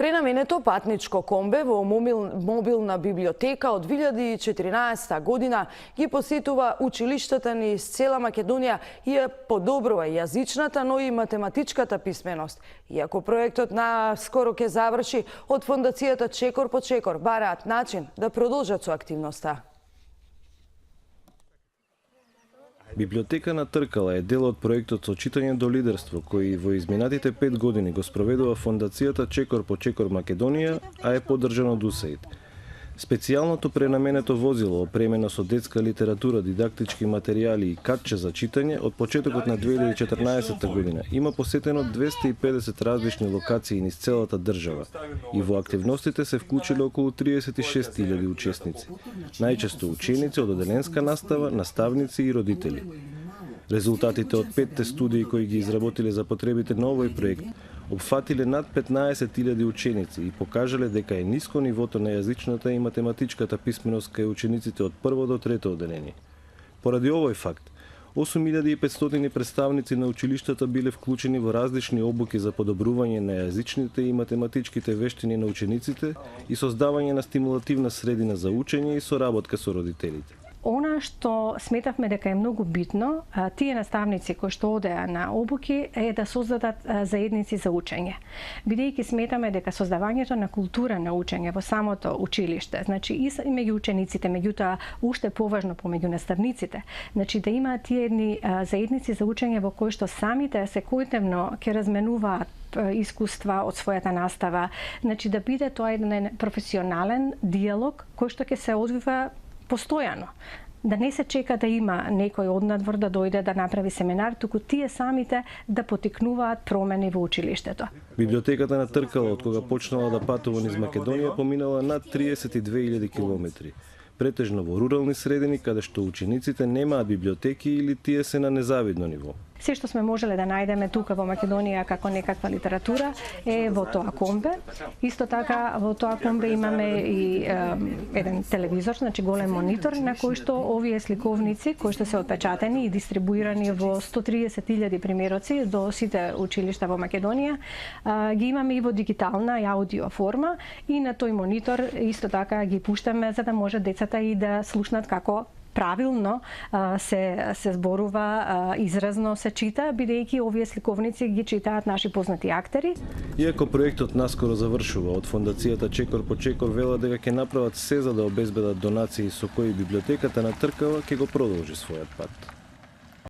Пренаменето патничко комбе во мобилна библиотека од 2014 година ги посетува училиштата низ цела Македонија и ја подобрува јазичната, но и математичката писменост. Иако проектот наскоро ќе заврши, од фондацијата Чекор по Чекор бараат начин да продолжат со активноста. Библиотека на Тркала е дел од проектот со читање до лидерство, кој во изминатите 5 години го спроведува фондацијата Чекор по Чекор Македонија, а е поддржан од УСАИД. Специјалното пренаменето возило, опремено со детска литература, дидактички материјали и картче за читање, од почетокот на 2014 година има посетено 250 различни локации низ целата држава и во активностите се вклучиле околу 36.000 учесници, најчесто ученици од оделенска настава, наставници и родители. Резултатите од 5 студии кои ги изработиле за потребите на овој проект опфатиле над 15.000 ученици и покажале дека е ниско нивото на јазичната и математичката писменост кај учениците од прво до трето оделение. Поради овој факт, 8.500 представници на училиштата биле вклучени во различни обуки за подобрување на јазичните и математичките вештини на учениците и создавање на стимулативна средина за учење и соработка со родителите. Она што сметавме дека е многу битно, тие наставници кои што одеа на обуки е да создадат заедници за учење. Бидејќи сметаме дека создавањето на култура на учење во самото училиште, значи и меѓу учениците, меѓутоа уште поважно помеѓу наставниците, значи да имаат тие едни заедници за учење во кои што самите секојдневно ќе разменуваат искуства од својата настава, значи да биде тоа еден професионален диалог кој што ќе се одвива постојано. Да не се чека да има некој однадвор да дојде да направи семинар, туку тие самите да потикнуваат промени во училиштето. Библиотеката на Тркала, од кога почнала да патува низ Македонија, поминала над 32.000 километри. Претежно во рурални средини, каде што учениците немаат библиотеки или тие се на незавидно ниво. Се што сме можеле да најдеме тука во Македонија како некаква литература е во тоа комбе. Исто така во тоа комбе имаме и еден телевизор, значи голем монитор на кој што овие сликовници кои што се отпечатени и дистрибуирани во 130.000 примероци до сите училишта во Македонија, ги имаме и во дигитална и аудио форма и на тој монитор исто така ги пуштаме за да може децата и да слушнат како правилно се зборува, изразно се чита, бидејќи овие сликовници ги читаат наши познати актери. Иако проектот наскоро завршува, од фондацијата Чекор по Чекор велат дека ќе направат се за да обезбедат донации со кои библиотеката на Тркала ќе го продолжи својот пат.